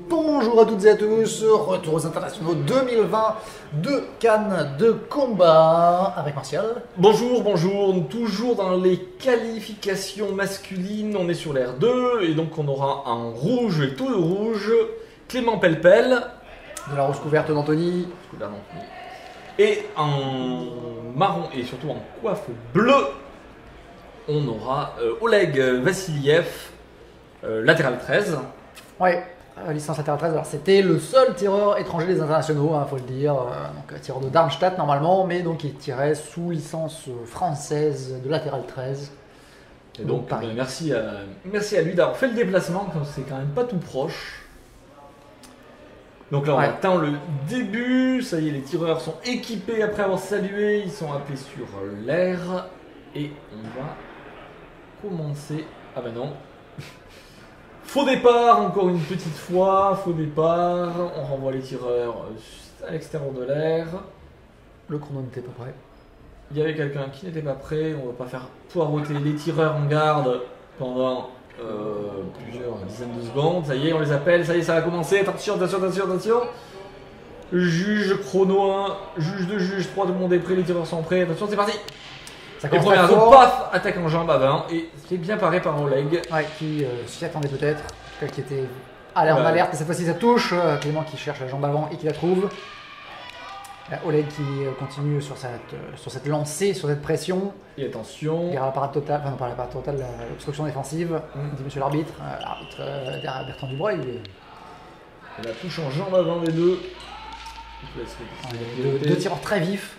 Bonjour à toutes et à tous, retour aux internationaux 2020 de Cannes de combat avec Martial. Bonjour, toujours dans les qualifications masculines, on est sur l'R2 et donc on aura en rouge et tout le rouge, Clément Pellepel. De la rose couverte d'Anthony. Et en marron et surtout en coiffe bleue, on aura Oleg Vassiliev, latéral 13. Ouais, licence latéral 13, alors c'était le seul tireur étranger des internationaux, faut le dire, donc tireur de Darmstadt normalement, mais donc il tirait sous licence française de latéral 13. Et donc merci à lui d'avoir fait le déplacement, quand c'est quand même pas tout proche. Donc là on attend le début, ça y est, les tireurs sont équipés après avoir salué, ils sont appelés sur l'air et on va commencer. Ah ben non. Faux départ, encore une petite fois, faux départ, on renvoie les tireurs à l'extérieur de l'air. Le chrono n'était pas prêt. Il y avait quelqu'un qui n'était pas prêt, on va pas faire poireauter les tireurs en garde pendant plusieurs dizaines de secondes. Ça y est, on les appelle, ça y est, ça va commencer, attention. Juge, chrono 1, juge 2, juge 3, tout le monde est prêt, les tireurs sont prêts, attention, c'est parti. Ça et première zone, paf, attaque en jambe avant, et c'est bien paré par Oleg. Ouais, qui s'y attendait peut-être, en tout cas qui était en alerte, et cette fois-ci ça touche, Clément qui cherche la jambe avant et qui la trouve. Oleg qui continue sur cette lancée, sur cette pression. Et attention. Derrière la parade totale, enfin non pas la parade totale, l'obstruction défensive, dit monsieur l'arbitre. L'arbitre derrière Bertrand Dubreuil. Et la touche en jambe avant des deux. Deux tireurs très vifs.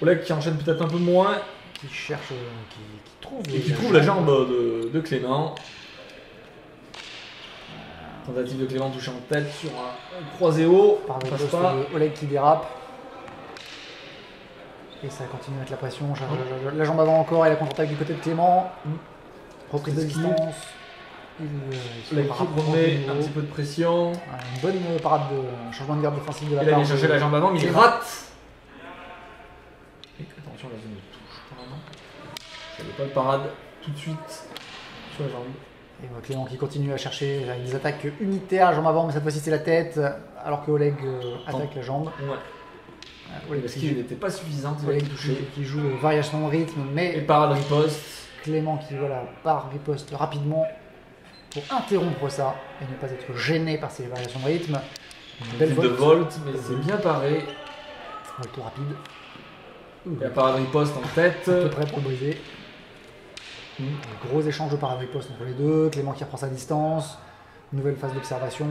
Oleg qui enchaîne peut-être un peu moins. Qui cherche, qui trouve. Et qui trouve la jambe de Clément. Tentative de Clément touché en tête sur un croisé haut. Par Oleg qui dérape. Et ça continue avec la pression. La jambe avant encore et la contre-attaque du côté de Clément. Reprise de distance. Oleg qui remet un petit peu de pression. Une bonne parade de changement de garde défensive de la part. Il allait chercher la jambe avant, mais il rate. Et attention, la zone de touche. Il n'y avait pas de parade tout de suite sur la jambe. Et Clément qui continue à chercher des attaques unitaires, jambe avant, mais cette fois-ci c'est la tête, alors que Oleg attaque la jambe. Ouais. Parce qu'il n'était pas suffisant, Oleg qui joue variation de rythme, mais. Et parade riposte. Clément qui part riposte rapidement pour interrompre ça et ne pas être gêné par ces variations de rythme. Une belle volte, mais c'est bien paré. Volte rapide. Et la parade riposte en tête. Un peu près pour le briser. Gros échange de parade riposte entre les deux, Clément qui reprend sa distance, nouvelle phase d'observation.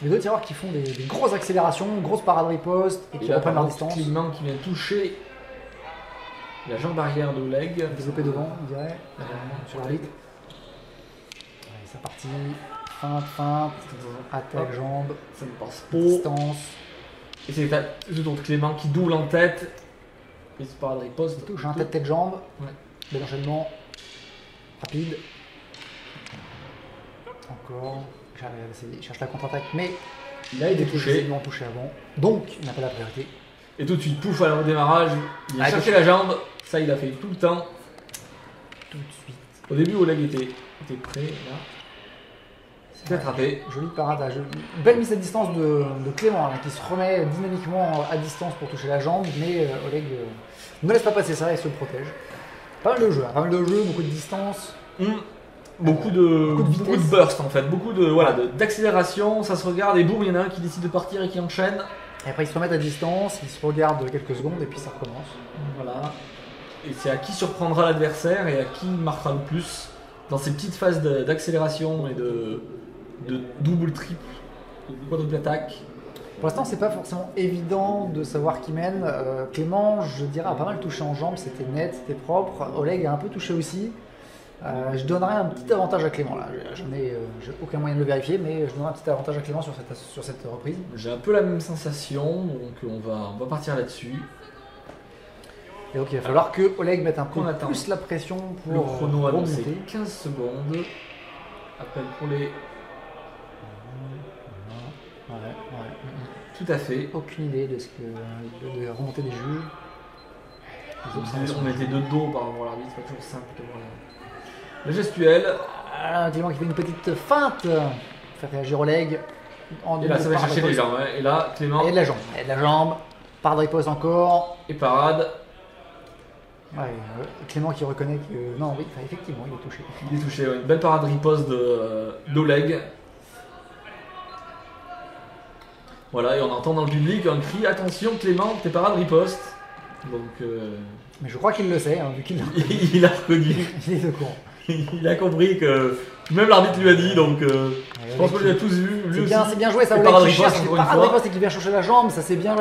Les deux tireurs qui font des grosses accélérations, grosses parades riposte et qui reprennent leur distance. Clément qui vient toucher la jambe arrière d'Oleg. Développé devant, on dirait, sur l'arbitre. Allez, c'est parti. Feinte, attaque, jambe, ça me passe distance. Et c'est donc Clément qui double en tête. Et c'est parade riposte. Touche un tête-jambe. Ouais. Bel enchaînement, rapide. Encore, il cherche la contre-attaque, mais il a été touché avant, donc il n'a pas la priorité. Et tout de suite, pouf, à le démarrage, il a cherché la jambe, ça il a fait tout le temps. Tout de suite. Au début, Oleg était prêt, là. C'est attrapé. Jolie parade, belle mise à distance de Clément, qui se remet dynamiquement à distance pour toucher la jambe, mais Oleg ne laisse pas passer ça et se protège. Pas mal de jeux, beaucoup de distance. Beaucoup de burst en fait, beaucoup d'accélération, ça se regarde et boum, il y en a un qui décide de partir et qui enchaîne. Et après ils se remettent à distance, ils se regardent quelques secondes et puis ça recommence. Voilà. Et c'est à qui surprendra l'adversaire et à qui marquera le plus dans ces petites phases d'accélération et de double, triple, de quadruple attaque. Pour l'instant, c'est pas forcément évident de savoir qui mène. Clément, je dirais, a pas mal touché en jambes, c'était net, c'était propre. Oleg a un peu touché aussi. Je donnerais un petit avantage à Clément là. J'ai aucun moyen de le vérifier, mais je donnerais un petit avantage à Clément sur cette reprise. J'ai un peu la même sensation, donc on va partir là-dessus. Et donc il va falloir que Oleg mette un peu plus la pression pour le chrono annoncé remonter. 15 secondes. Appel pour les. Ouais. Tout à fait. Aucune idée de la remontée des juges. On était de dos par rapport à l'arbitre, c'est pas toujours simple de voir la gestuelle. Clément qui fait une petite feinte. Faire réagir Oleg. Et là, ça va chercher les jambes. Ouais. Et là, Clément. Et de la jambe. Et de la jambe. Parade riposte encore. Et parade. Ouais, Clément qui reconnaît que. Non, oui, effectivement, il est touché. Il est touché, ouais. Une belle parade riposte d'Oleg. Voilà, et on entend dans le public un cri attention, Clément, t'es parade riposte. Donc. Mais je crois qu'il le sait, hein, vu qu'il l'a il a reconnu. Il est au courant. Il a compris que. Même l'arbitre lui a dit, donc. Je pense qu'on l'a tous vu. C'est bien joué, ça parade Oleg qui cherche riposte, parade riposte et qui vient chercher la jambe, ça c'est bien.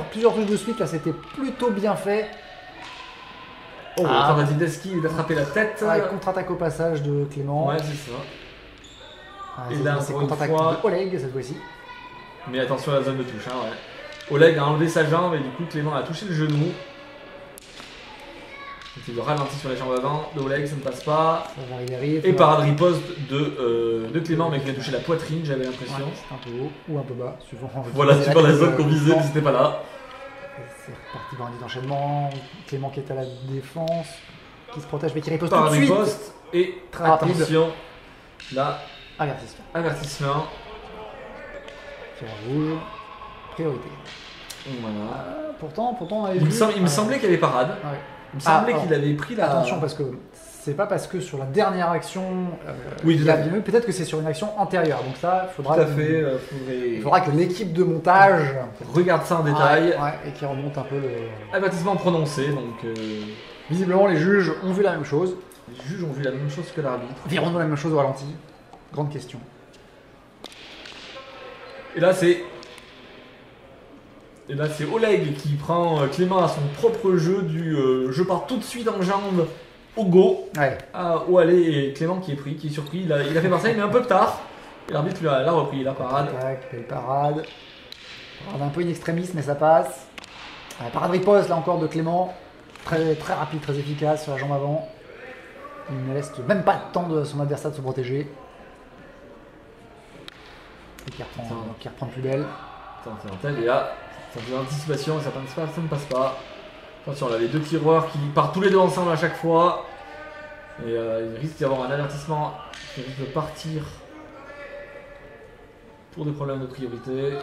Plusieurs touches de suite, là c'était plutôt bien fait. Oh, Tardatideski il a attrapé la tête. Contre-attaque au passage de Clément. Ouais, c'est ça. Et là, c'est contre-attaque de Oleg cette fois-ci. Mais attention à la zone de touche. Hein, ouais. Oleg a enlevé sa jambe et du coup Clément a touché le genou. Il le ralentit sur les jambes avant de Oleg, ça ne passe pas. Ça va arriver, et parade riposte de Clément, mais qui vient toucher la poitrine, j'avais l'impression. Ouais, c'est un peu haut ou un peu bas, suivant. Voilà, suivant la zone qu'on visait, mais c'était pas là. C'est reparti dans un dit d'enchaînement. Clément qui est à la défense, qui se protège mais qui riposte parade tout de suite. Riposte et très rapide. Attention, là, avertissement. Tir rouge, priorité. Voilà. Pourtant, on avait il me semblait qu'il y avait parade. Ouais. Il me semblait qu'il avait pris la. Attention, parce que c'est pas parce que sur la dernière action, oui, il a bien vu, peut-être que c'est sur une action antérieure. Donc ça, il faudra. Tout à fait. Il faudra que l'équipe de montage regarde ça en détail. Et qui remonte un peu le. Avertissement prononcé, donc. Visiblement, les juges ont vu la même chose. Les juges ont vu la même chose que l'arbitre. Verront-nous la même chose au ralenti? Grande question. Et là, c'est Oleg qui prend Clément à son propre jeu du je pars tout de suite en jambe au go. Ouais. Au aller, et Clément qui est pris, qui est surpris. Il a fait Marseille, mais un peu tard. Et l'arbitre l'a repris, la parade. Parade un peu in extremis, mais ça passe. Parade riposte là encore de Clément. Très, très rapide, très efficace sur la jambe avant. Il ne laisse même pas le temps de son adversaire de se protéger. Et qui reprend plus belle. Et là, ça fait l'anticipation et ça ne passe pas. Attention, là, les deux tireurs qui partent tous les deux ensemble à chaque fois. Et il risque d'y avoir un avertissement qui risque de partir pour des problèmes de priorité.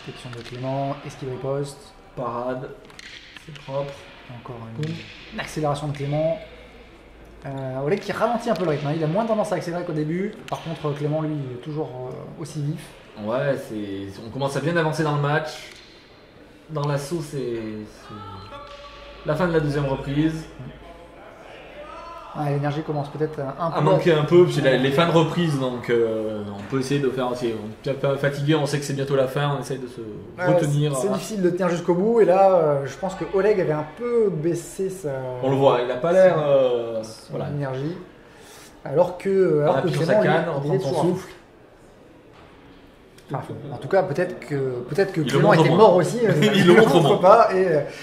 Protection de Clément, esquive riposte. Parade, c'est propre. Encore une accélération de Clément. Oleg qui ralentit un peu le rythme, hein. Il a moins tendance à accélérer qu'au début. Par contre, Clément, lui, il est toujours aussi vif. Ouais, on commence à bien avancer dans le match. Dans l'assaut, c'est la fin de la deuxième reprise. L'énergie commence peut-être un peu à manquer un peu, puis les fins de reprise, donc on peut essayer de faire. On est un peu fatigué, on sait que c'est bientôt la fin, on essaye de se retenir. C'est difficile de tenir jusqu'au bout, et là, je pense que Oleg avait un peu baissé sa. On le voit, il n'a pas l'air. Voilà. Énergie. Alors que sur sa canne, on prend son souffle. Enfin, en tout cas, peut-être que Clément était mort aussi. Il le montre pas.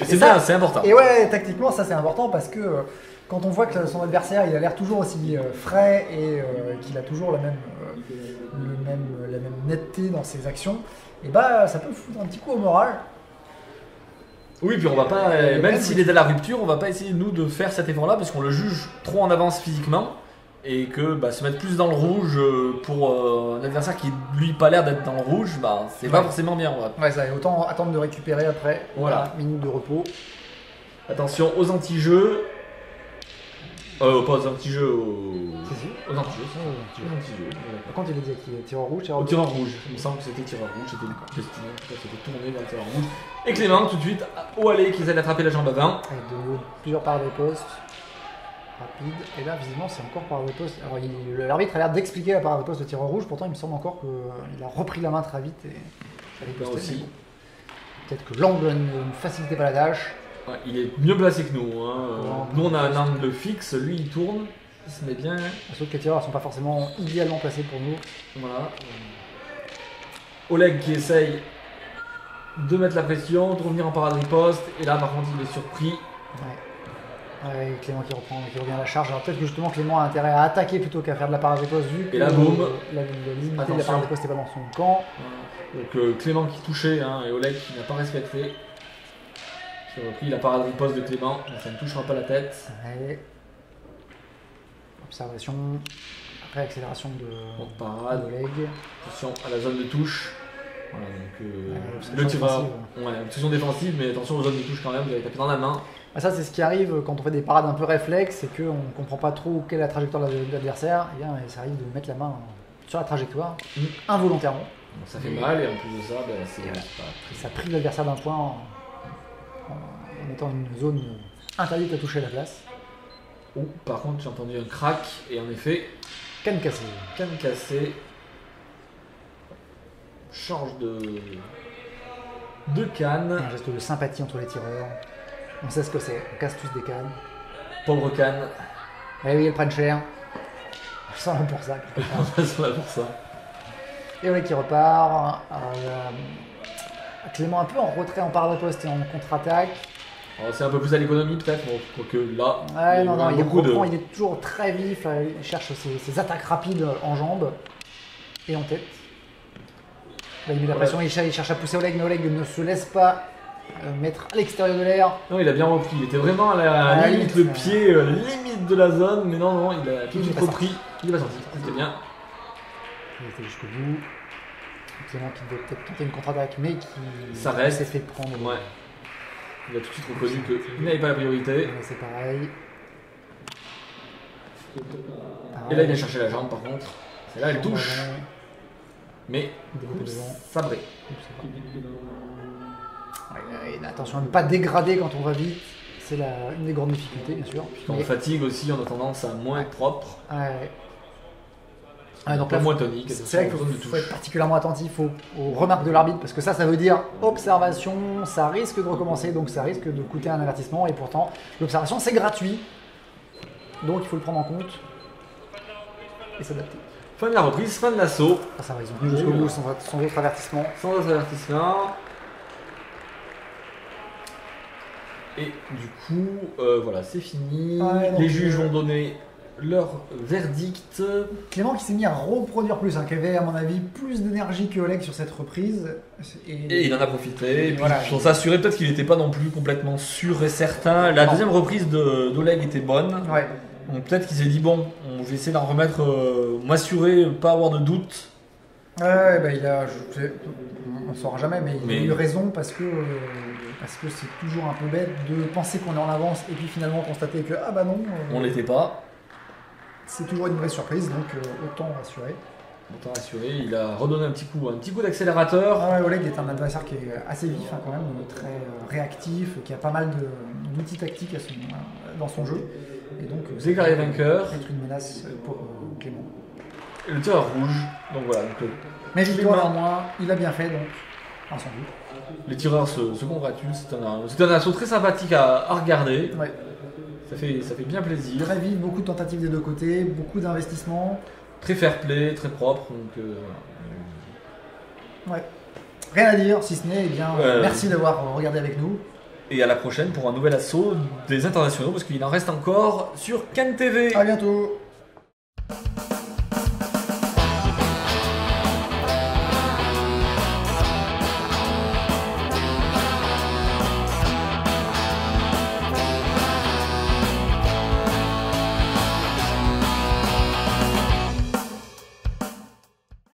C'est bien, c'est important. Et ouais, tactiquement, ça c'est important parce que quand on voit que son adversaire il a l'air toujours aussi frais et qu'il a toujours la même netteté dans ses actions, et bah ça peut foutre un petit coup au moral. Oui, puis on va pas, même s'il est à la rupture, on va pas essayer nous de faire cet effort-là parce qu'on le juge trop en avance physiquement. Et que se mettre plus dans le rouge pour un adversaire qui lui pas l'air d'être dans le rouge, c'est pas forcément bien. Ouais, ça, autant attendre de récupérer après. Voilà. Minute de repos. Attention aux anti-jeux. Pas aux anti-jeux, aux anti-jeux. Par contre, il a dit qu'il est tireur rouge. Tireur rouge. Il me semble que c'était tireur rouge. C'était une question. En tout cas, c'était tourné vers le tireur rouge. Et Clément, tout de suite, au aller, qui essaie d'attraper la jambe avant. Avec de nouveau plusieurs parts de poste. Rapide, et là visiblement c'est encore parade de poste. Alors l'arbitre a l'air d'expliquer la parade de poste de tireur rouge, pourtant il me semble encore qu'il a repris la main très vite et aussi. Peut-être que l'angle ne facilitait pas la tâche. Ouais, il est mieux placé que nous. Nous on a un angle fixe, lui il tourne, il se met bien. Sauf que les tireurs ne sont pas forcément idéalement placés pour nous. Voilà. Oleg qui essaye de mettre la pression, de revenir en parade riposte, et là par contre il est surpris. Ouais. Clément qui revient à la charge. Alors peut-être que justement Clément a intérêt à attaquer plutôt qu'à faire de la parade riposte vu que la boum. La limite de la parade riposte n'est pas dans son camp. Donc Clément qui touchait et Oleg qui n'a pas respecté. Qui a repris la parade riposte de Clément, donc ça ne touchera pas la tête. Ouais. Observation, réaccélération en parade. Oleg. Attention à la zone de touche. Voilà, donc, le tireur, obsession défensive, mais attention aux zones de touche quand même, vous avez tapé dans la main. Ah, ça, c'est ce qui arrive quand on fait des parades un peu réflexes, c'est qu'on ne comprend pas trop quelle est la trajectoire de l'adversaire, et bien ça arrive de mettre la main sur la trajectoire, involontairement. Donc, ça fait mal, et en plus de ça, ça prive l'adversaire d'un point en mettant une zone interdite à toucher la glace. Oh, par contre, j'ai entendu un crack, et en effet, canne cassée. Canne cassée. Change de canne. Un geste de sympathie entre les tireurs. On sait ce que c'est, on casse tous des cannes. Pauvre canne. Eh oui, elles prennent cher. Elles sont là pour ça. Elles sont là pour ça. Et Oleg qui repart. Clément un peu en retrait en part de poste et en contre-attaque. C'est un peu plus à l'économie peut-être, quoique là. Ouais, non, il reprend, il est toujours très vif, il cherche ses attaques rapides en jambes et en tête. Là, il met la pression, il cherche à pousser Oleg, mais Oleg ne se laisse pas mettre à l'extérieur de l'air. Non, il a bien repris, il était vraiment à la limite, le pied, limite de la zone, mais non, il a tout de suite repris. Il est pas sorti, c'était bien. Il était jusqu'au bout. Clément qui devait peut-être tenter une contre-attaque, mais qui s'est fait prendre. Ouais. Il a tout de suite reconnu qu'il n'avait pas la priorité. C'est pareil. Et là, il vient chercher la jambe par contre. Et là, elle touche. Mais sabré. Attention à ne pas dégrader quand on va vite. C'est une des grandes difficultés, bien sûr. Quand on fatigue aussi, on a tendance à moins être propre. Donc là, moins tonique. C'est vrai qu'il faut être particulièrement attentif aux remarques de l'arbitre parce que ça veut dire observation, ça risque de recommencer, donc ça risque de coûter un avertissement et pourtant l'observation c'est gratuit, donc il faut le prendre en compte et s'adapter. Fin de la reprise, fin de l'assaut. Ça va, ils ont tenu jusqu'au bout sans autre avertissement. Sans autre avertissement. Et du coup, voilà, c'est fini. Les juges vont donner leur verdict. Clément qui s'est mis à reproduire plus, qui avait à mon avis plus d'énergie que Oleg sur cette reprise. Et il en a profité. Et puis, pour s'assurer, peut-être qu'il n'était pas non plus complètement sûr et certain. La deuxième reprise d'Oleg était bonne. Ouais. Donc peut-être qu'il s'est dit bon, on va essayer d'en remettre, m'assurer, pas avoir de doute. Ouais, on ne saura jamais, mais il a eu raison parce que c'est toujours un peu bête de penser qu'on est en avance et puis finalement constater que non, on l'était pas. C'est toujours une vraie surprise, donc autant rassurer. Autant rassurer, il a redonné un petit coup d'accélérateur. Oleg est un adversaire qui est assez vif quand même, très réactif, qui a pas mal d'outils tactiques dans son jeu. Et donc, c'est carré vainqueur. Être une menace pour Clément. Et le tireur rouge, donc voilà. Mais victoire en moins, il a bien fait donc, sans doute. Les tireurs se congratulent, c'est un assaut très sympathique à regarder. Ouais. Ça fait bien plaisir. Très vite, beaucoup de tentatives des deux côtés, beaucoup d'investissements. Très fair play, très propre. Donc, ouais. Rien à dire, si ce n'est, merci d'avoir regardé avec nous. Et à la prochaine pour un nouvel assaut des internationaux, parce qu'il en reste encore sur Cannes TV. À bientôt.